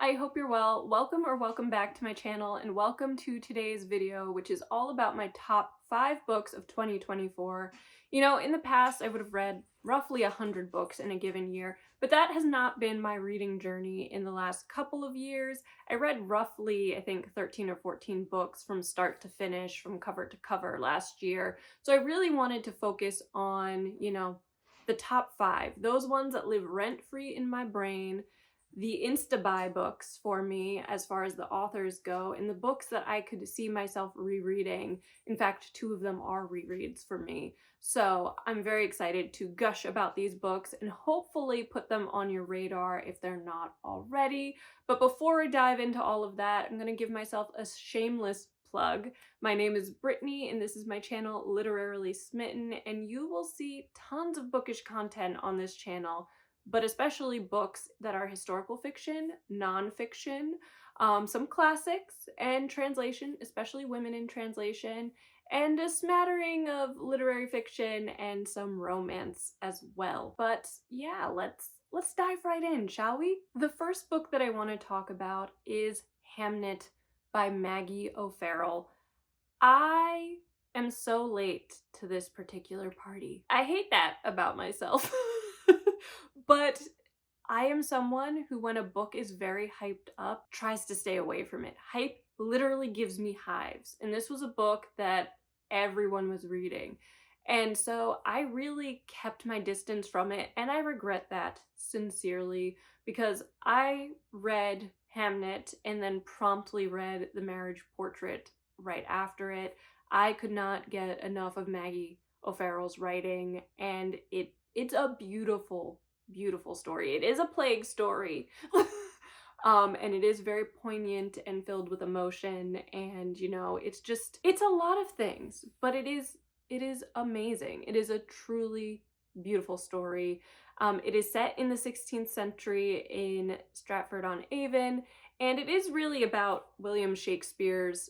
I hope you're well. Welcome back to my channel and welcome to today's video, which is all about my top 5 books of 2024. You know, in the past I would have read roughly 100 books in a given year, but that has not been my reading journey in the last couple of years. I read roughly, I think, 13 or 14 books from start to finish, from cover to cover last year. So I really wanted to focus on, the top 5, those ones that live rent-free in my brain, the insta-buy books for me as far as the authors go, and the books that I could see myself rereading. In fact, 2 of them are rereads for me. So I'm very excited to gush about these books and hopefully put them on your radar if they're not already. But before I dive into all of that, I'm going to give myself a shameless plug. My name is Brittany and this is my channel Literarily Smitten, and you will see tons of bookish content on this channel, but especially books that are historical fiction, nonfiction, some classics, and translation, especially women in translation, and a smattering of literary fiction and some romance as well. But yeah, let's dive right in, shall we? The first book that I want to talk about is Hamnet by Maggie O'Farrell. I am so late to this particular party. I hate that about myself. But I am someone who, when a book is very hyped up, tries to stay away from it. Hype literally gives me hives. And this was a book that everyone was reading. And so I really kept my distance from it, and I regret that sincerely, because I read Hamnet and then promptly read The Marriage Portrait right after it. I could not get enough of Maggie O'Farrell's writing, and it's a beautiful story. It is a plague story. And it is very poignant and filled with emotion, and it's a lot of things, but it is amazing. It is a truly beautiful story. It is set in the 16th century in Stratford-on-Avon, and it is really about William Shakespeare's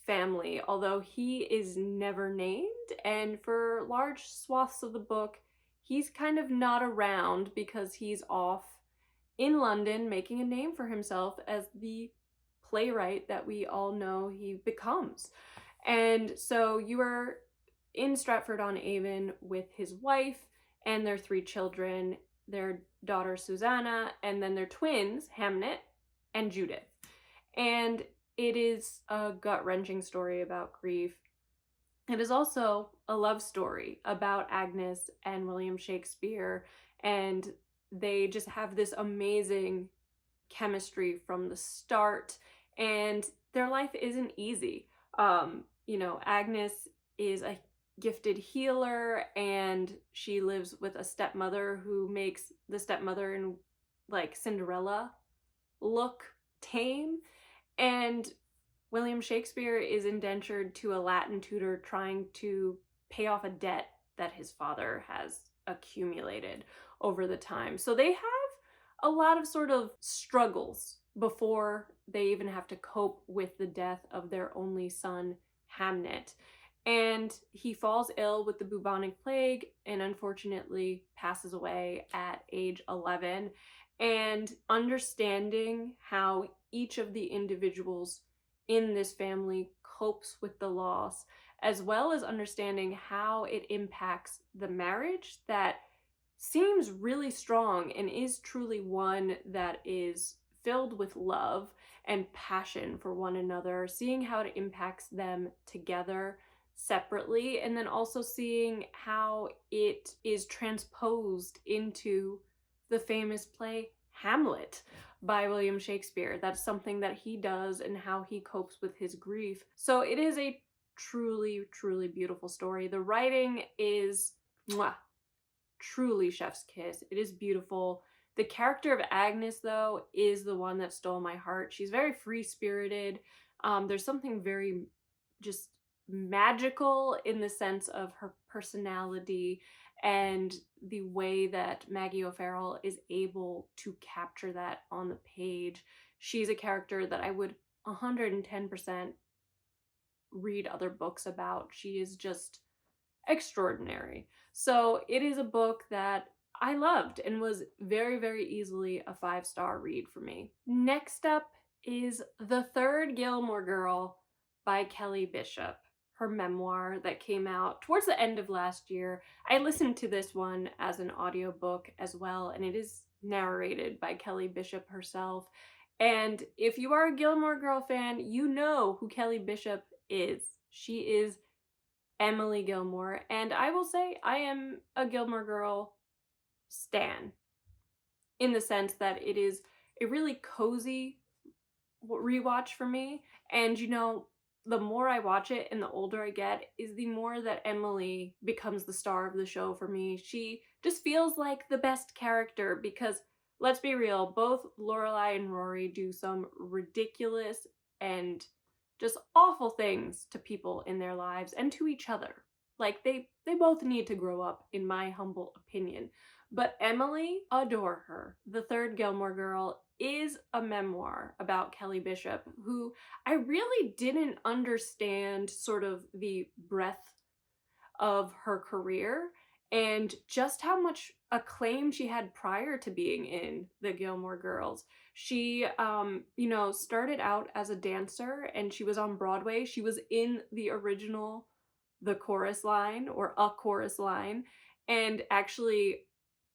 family, although he is never named, and for large swaths of the book he's kind of not around because he's off in London making a name for himself as the playwright that we all know he becomes. And so you are in Stratford-on-Avon with his wife and their 3 children, their daughter Susanna, and then their twins, Hamnet and Judith. And it is a gut-wrenching story about grief. It is also a love story about Agnes and William Shakespeare, and they just have this amazing chemistry from the start, and their life isn't easy. Agnes is a gifted healer, and she lives with a stepmother who makes the stepmother in like Cinderella look tame, and William Shakespeare is indentured to a Latin tutor trying to pay off a debt that his father has accumulated over the time. So they have a lot of sort of struggles before they even have to cope with the death of their only son, Hamnet. And he falls ill with the bubonic plague and unfortunately passes away at age 11. And understanding how each of the individuals in this family copes with the loss, as well as understanding how it impacts the marriage that seems really strong and is truly one that is filled with love and passion for one another, seeing how it impacts them together separately, and then also seeing how it is transposed into the famous play Hamlet by William Shakespeare. That's something that he does and how he copes with his grief. So it is a truly, truly beautiful story. The writing is truly chef's kiss. It is beautiful. The character of Agnes, though, is the one that stole my heart. She's very free-spirited. There's something very just magical in the sense of her personality and the way that Maggie O'Farrell is able to capture that on the page. She's a character that I would 110% read other books about. She is just extraordinary. So it is a book that I loved and was very, very easily a 5-star read for me. Next up is The Third Gilmore Girl by Kelly Bishop, her memoir that came out towards the end of last year. I listened to this one as an audiobook as well, and it is narrated by Kelly Bishop herself. And if you are a Gilmore Girl fan, you know who Kelly Bishop is. She is Emily Gilmore, and I will say I am a Gilmore Girl stan, in the sense that it is a really cozy rewatch for me. And you know, the more I watch it and the older I get, is the more that Emily becomes the star of the show for me. She just feels like the best character because, let's be real, both Lorelai and Rory do some ridiculous and just awful things to people in their lives and to each other. Like, they both need to grow up, in my humble opinion. But Emily, adore her. The Third Gilmore Girl is a memoir about Kelly Bishop, who I really didn't understand sort of the breadth of her career and just how much acclaim she had prior to being in the Gilmore Girls. She, started out as a dancer and she was on Broadway. She was in the original The Chorus Line, or A Chorus Line, and actually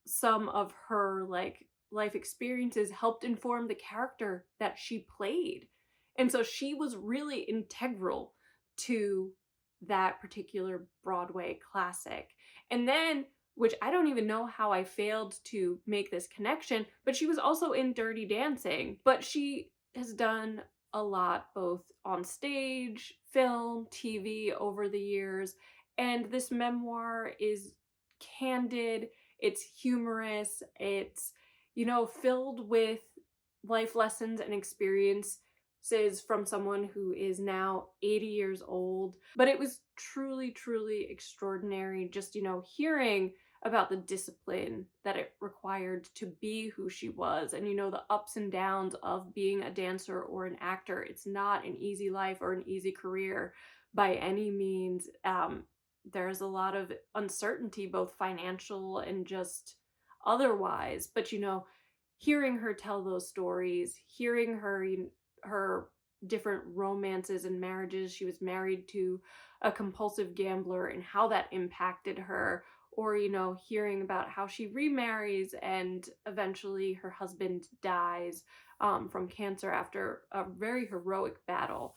some of her like life experiences helped inform the character that she played. And so she was really integral to that particular Broadway classic. And then, which I don't even know how I failed to make this connection, but she was also in Dirty Dancing. But she has done a lot both on stage, film, TV over the years. And this memoir is candid, it's humorous, it's, filled with life lessons and experiences from someone who is now 80 years old. But it was truly, truly extraordinary just, hearing about the discipline that it required to be who she was, and, the ups and downs of being a dancer or an actor. It's not an easy life or an easy career by any means. There's a lot of uncertainty, both financial and just otherwise. But, hearing her tell those stories, hearing her different romances and marriages. She was married to a compulsive gambler and how that impacted her, or, hearing about how she remarries and eventually her husband dies from cancer after a very heroic battle.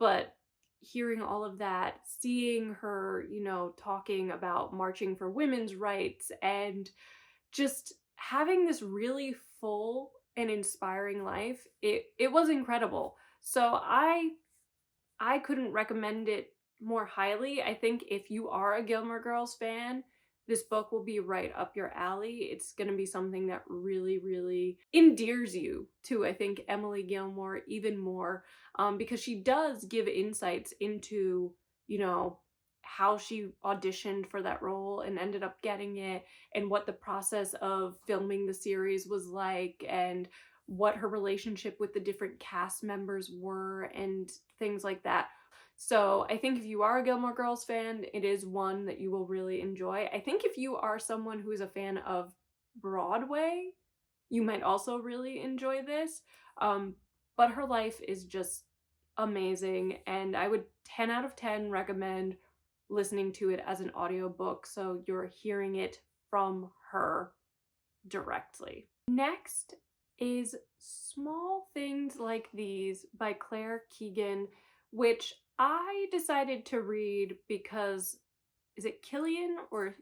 But hearing all of that, seeing her, talking about marching for women's rights and just having this really full and inspiring life, it was incredible. So I couldn't recommend it more highly. I think if you are a Gilmore Girls fan, this book will be right up your alley. It's going to be something that really, really endears you to, I think, Emily Gilmore even more, because she does give insights into, how she auditioned for that role and ended up getting it, and what the process of filming the series was like, and what her relationship with the different cast members were, and things like that. So I think if you are a Gilmore Girls fan, it is one that you will really enjoy. I think if you are someone who is a fan of Broadway, you might also really enjoy this. But her life is just amazing, and I would 10 out of 10 recommend listening to it as an audiobook, so you're hearing it from her directly. Next is Small Things Like These by Claire Keegan, which I decided to read because, is it Cillian or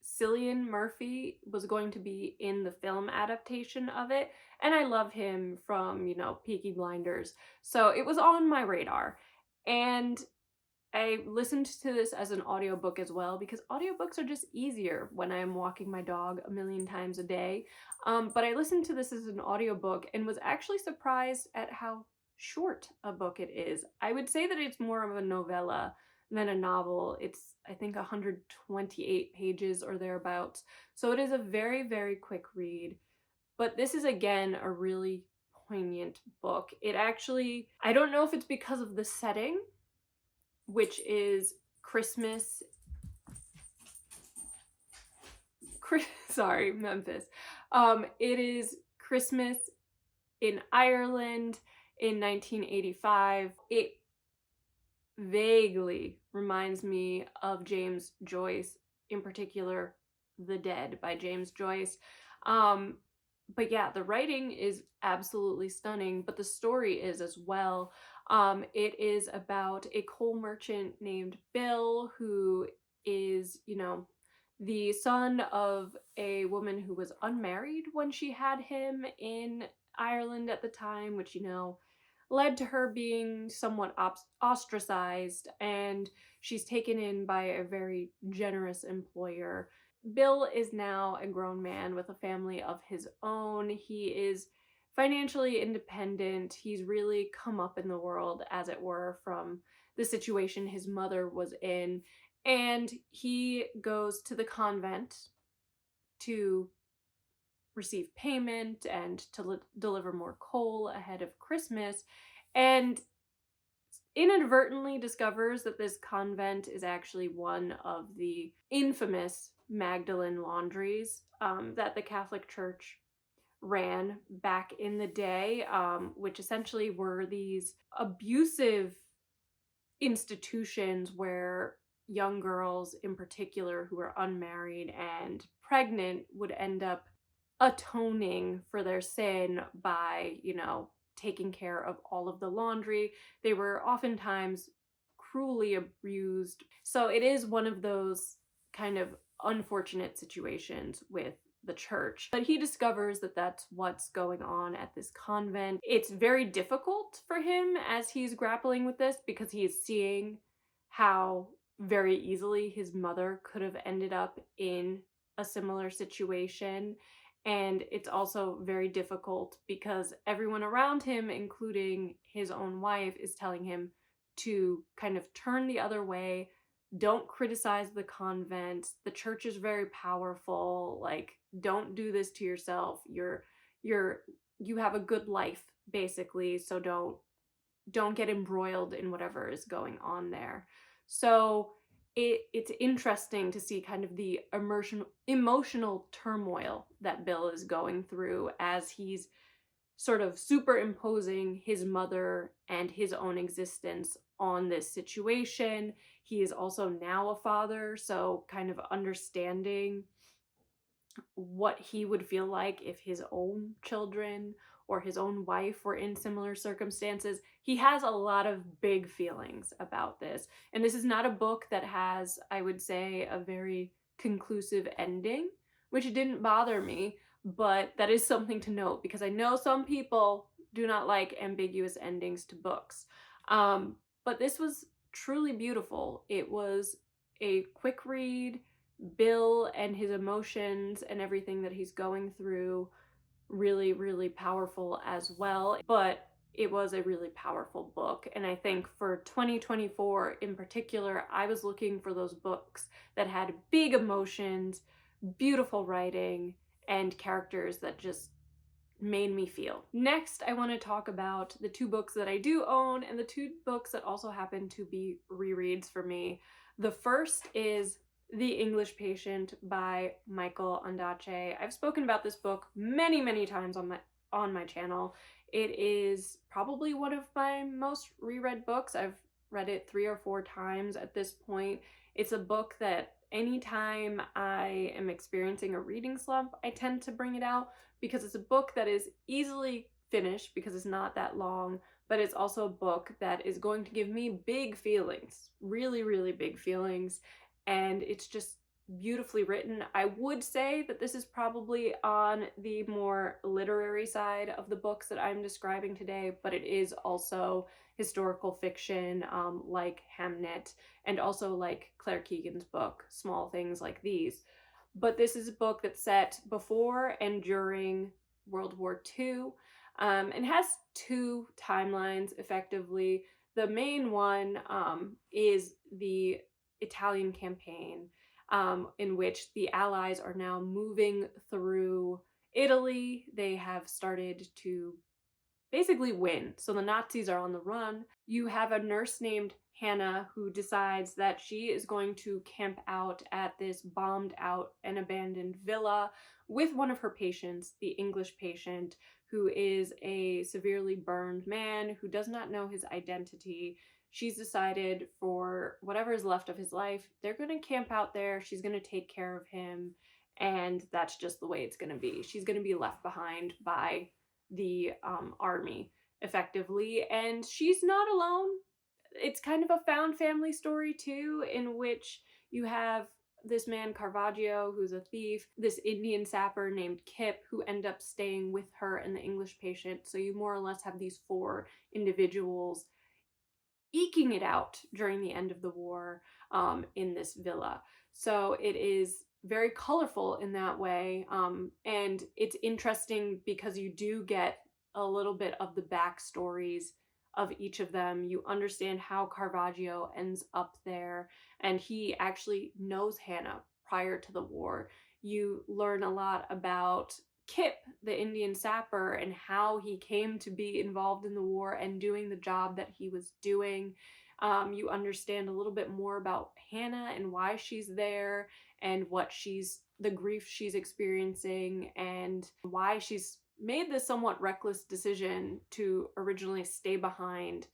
Cillian Murphy was going to be in the film adaptation of it, and I love him from, Peaky Blinders, so it was on my radar. And I listened to this as an audiobook as well, because audiobooks are just easier when I am walking my dog a million times a day. But I listened to this as an audiobook and was actually surprised at how short a book it is. I would say that it's more of a novella than a novel. It's, I think, 128 pages or thereabouts. So it is a very, very quick read. But this is, again, a really poignant book. It actually, I don't know if it's because of the setting, which is Christmas sorry, Memphis. It is Christmas in Ireland in 1985. It vaguely reminds me of James Joyce, in particular, The Dead by James Joyce. Um, but yeah, the writing is absolutely stunning, but the story is as well. It is about a coal merchant named Bill who is, the son of a woman who was unmarried when she had him in Ireland at the time, which, led to her being somewhat ostracized, and she's taken in by a very generous employer. Bill is now a grown man with a family of his own. He is financially independent. He's really come up in the world, as it were, from the situation his mother was in. And he goes to the convent to receive payment and to deliver more coal ahead of Christmas, and inadvertently discovers that this convent is actually one of the infamous Magdalene laundries that the Catholic Church ran back in the day, which essentially were these abusive institutions where young girls in particular who were unmarried and pregnant would end up atoning for their sin by, taking care of all of the laundry. They were oftentimes cruelly abused. So it is one of those kind of unfortunate situations with the church. But he discovers that that's what's going on at this convent. It's very difficult for him as he's grappling with this because he is seeing how very easily his mother could have ended up in a similar situation. And it's also very difficult because everyone around him, including his own wife, is telling him to kind of turn the other way. Don't criticize the convent. The church is very powerful. Like, don't do this to yourself. You have a good life, basically, so don't get embroiled in whatever is going on there. So it's interesting to see kind of the emotional turmoil that Bill is going through as he's sort of superimposing his mother and his own existence on this situation. He is also now a father, so kind of understanding what he would feel like if his own children or his own wife were in similar circumstances. He has a lot of big feelings about this. And this is not a book that has, I would say, a very conclusive ending, which didn't bother me, but that is something to note because I know some people do not like ambiguous endings to books. But this was truly beautiful. It was a quick read. Bill and his emotions and everything that he's going through, really, really powerful as well. But it was a really powerful book. And I think for 2024 in particular, I was looking for those books that had big emotions, beautiful writing, and characters that just made me feel. Next, I want to talk about the two books that I do own and the two books that also happen to be rereads for me. The first is The English Patient by Michael Ondaatje. I've spoken about this book many, many times on my channel. It is probably one of my most reread books. I've read it 3 or 4 times at this point. It's a book that anytime I am experiencing a reading slump, I tend to bring it out because it's a book that is easily finished because it's not that long, but it's also a book that is going to give me big feelings, really, really big feelings, and it's just beautifully written. I would say that this is probably on the more literary side of the books that I'm describing today, but it is also historical fiction, like Hamnet, and also like Claire Keegan's book, Small Things Like These. But this is a book that's set before and during World War II, and has 2 timelines effectively. The main one is the Italian campaign, in which the Allies are now moving through Italy. They have started to basically win. So the Nazis are on the run. You have a nurse named Hannah who decides that she is going to camp out at this bombed out and abandoned villa with one of her patients, the English patient, who is a severely burned man who does not know his identity. She's decided for whatever is left of his life, they're going to camp out there. She's going to take care of him. And that's just the way it's going to be. She's going to be left behind by the army, effectively. And she's not alone. It's kind of a found family story, too, in which you have this man Caravaggio, who's a thief, this Indian sapper named Kip, who end up staying with her and the English patient. So you more or less have these 4 individuals eking it out during the end of the war in this villa. So it is very colorful in that way, and it's interesting because you do get a little bit of the backstories of each of them. You understand how Caravaggio ends up there, and he actually knows Hannah prior to the war. You learn a lot about Kip, the Indian sapper, and how he came to be involved in the war and doing the job that he was doing. You understand a little bit more about Hannah and why she's there and the grief she's experiencing and why she's made this somewhat reckless decision to originally stay behind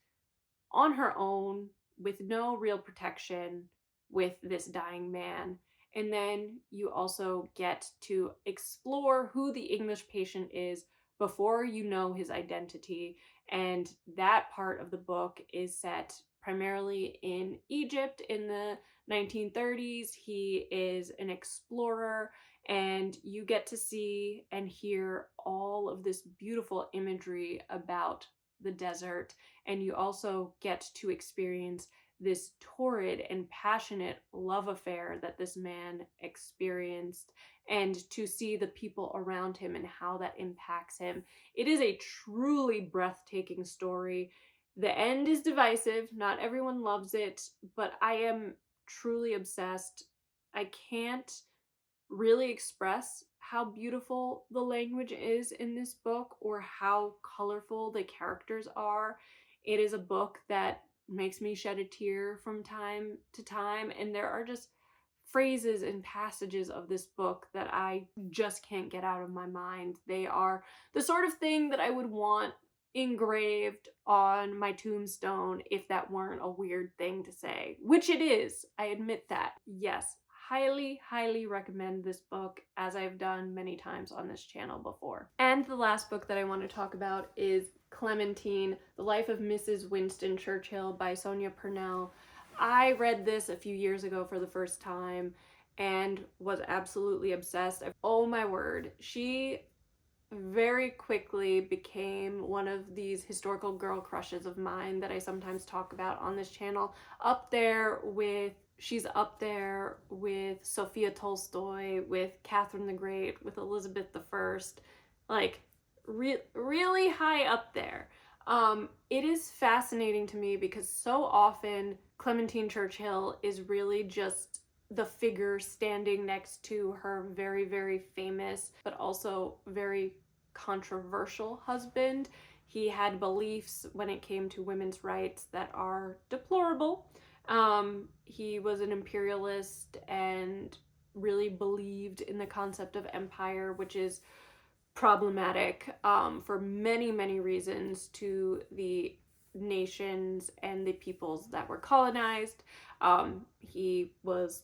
on her own with no real protection with this dying man. And then you also get to explore who the English patient is before you know his identity. And that part of the book is set primarily in Egypt in the 1930s. He is an explorer, and you get to see and hear all of this beautiful imagery about the desert. And you also get to experience this torrid and passionate love affair that this man experienced, and to see the people around him and how that impacts him. It is a truly breathtaking story. The end is divisive. Not everyone loves it, but I am truly obsessed. I can't really express how beautiful the language is in this book or how colorful the characters are. It is a book that makes me shed a tear from time to time, and there are just phrases and passages of this book that I just can't get out of my mind. They are the sort of thing that I would want engraved on my tombstone if that weren't a weird thing to say, which it is. I admit that. Yes, highly recommend this book, as I've done many times on this channel before. And the last book that I want to talk about is Clementine, The Life of Mrs. Winston Churchill by Sonia Purnell. I read this a few years ago for the first time and was absolutely obsessed. Oh my word, she very quickly became one of these historical girl crushes of mine that I sometimes talk about on this channel. She's up there with Sophia Tolstoy, with Catherine the Great, with Elizabeth I, like really high up there. It is fascinating to me because so often Clementine Churchill is really just the figure standing next to her very famous but also very controversial husband. He had beliefs when it came to women's rights that are deplorable. He was an imperialist and really believed in the concept of empire, which is problematic for many reasons to the nations and the peoples that were colonized. He was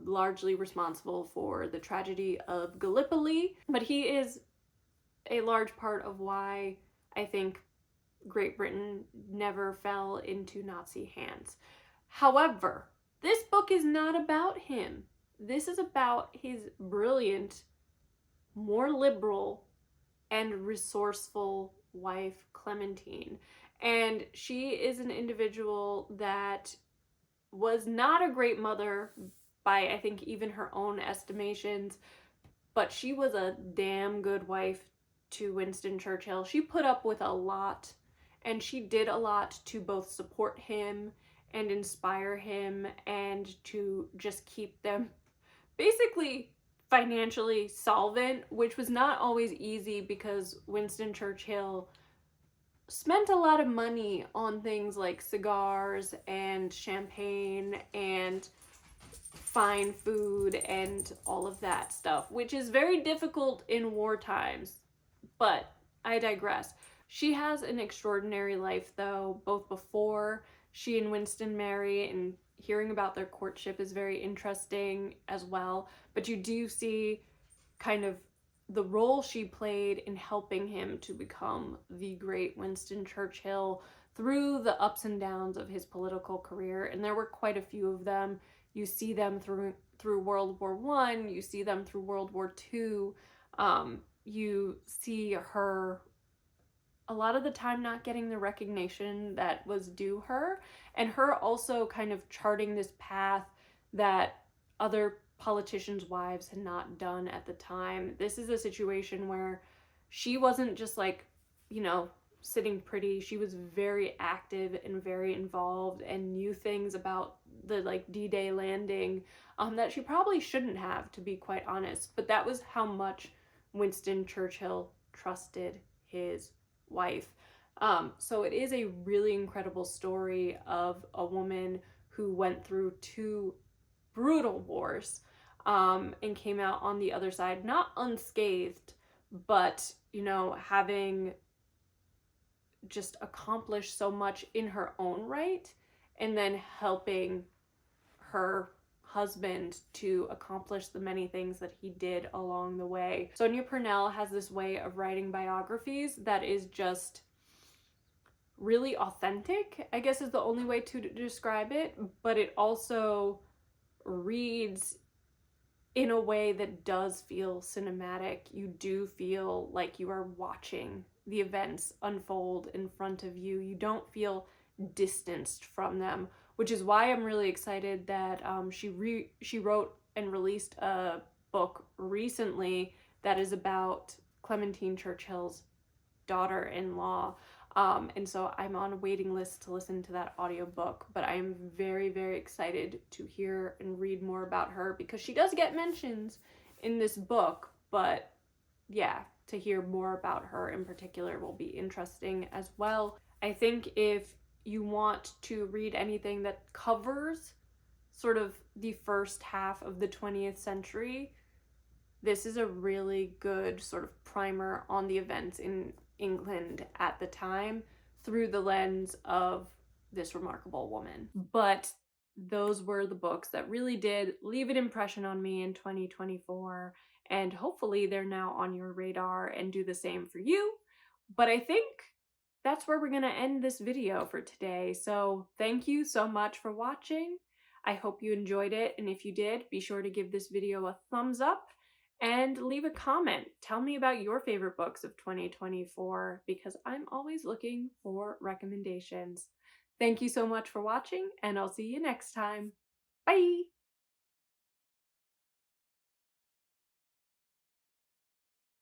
largely responsible for the tragedy of Gallipoli, but he is a large part of why I think Great Britain never fell into Nazi hands. However, this book is not about him. This is about his brilliant, more liberal, and resourceful wife, Clementine. And she is an individual that was not a great mother by, I think, even her own estimations, but she was a damn good wife to Winston Churchill. She put up with a lot, and she did a lot to both support him and inspire him and to just keep them basically financially solvent, which was not always easy because Winston Churchill spent a lot of money on things like cigars and champagne and fine food and all of that stuff, which is very difficult in war times. But I digress. She has an extraordinary life, though, both before she and Winston marry, and hearing about their courtship is very interesting as well. But you do see kind of the role she played in helping him to become the great Winston Churchill through the ups and downs of his political career. And there were quite a few of them. You see them through World War One. You see them through World War Two. You see her a lot of the time not getting the recognition that was due her, and her also kind of charting this path that other politicians' wives had not done at the time. This is a situation where she wasn't just like, you know, sitting pretty. She was very active and very involved and knew things about the like D-Day landing that she probably shouldn't have, to be quite honest. But that was how much Winston Churchill trusted his wife. So it is a really incredible story of a woman who went through two brutal wars and came out on the other side, not unscathed, but, you know, having just accomplished so much in her own right, and then helping her husband to accomplish the many things that he did along the way. Sonia Purnell has this way of writing biographies that is just really authentic, I guess is the only way to describe it, but it also reads in a way that does feel cinematic. You do feel like you are watching the events unfold in front of you. You don't feel distanced from them, which is why I'm really excited that she wrote and released a book recently that is about Clementine Churchill's daughter-in-law. And so I'm on a waiting list to listen to that audiobook, but I am very, very excited to hear and read more about her because she does get mentions in this book, but yeah, to hear more about her in particular will be interesting as well. I think if you want to read anything that covers sort of the first half of the 20th century, this is a really good sort of primer on the events in England at the time through the lens of this remarkable woman. But those were the books that really did leave an impression on me in 2024, and hopefully they're now on your radar and do the same for you. But I think that's where we're gonna end this video for today. So thank you so much for watching. I hope you enjoyed it, and if you did, be sure to give this video a thumbs up and leave a comment. Tell me about your favorite books of 2024 because I'm always looking for recommendations. Thank you so much for watching, and I'll see you next time. Bye!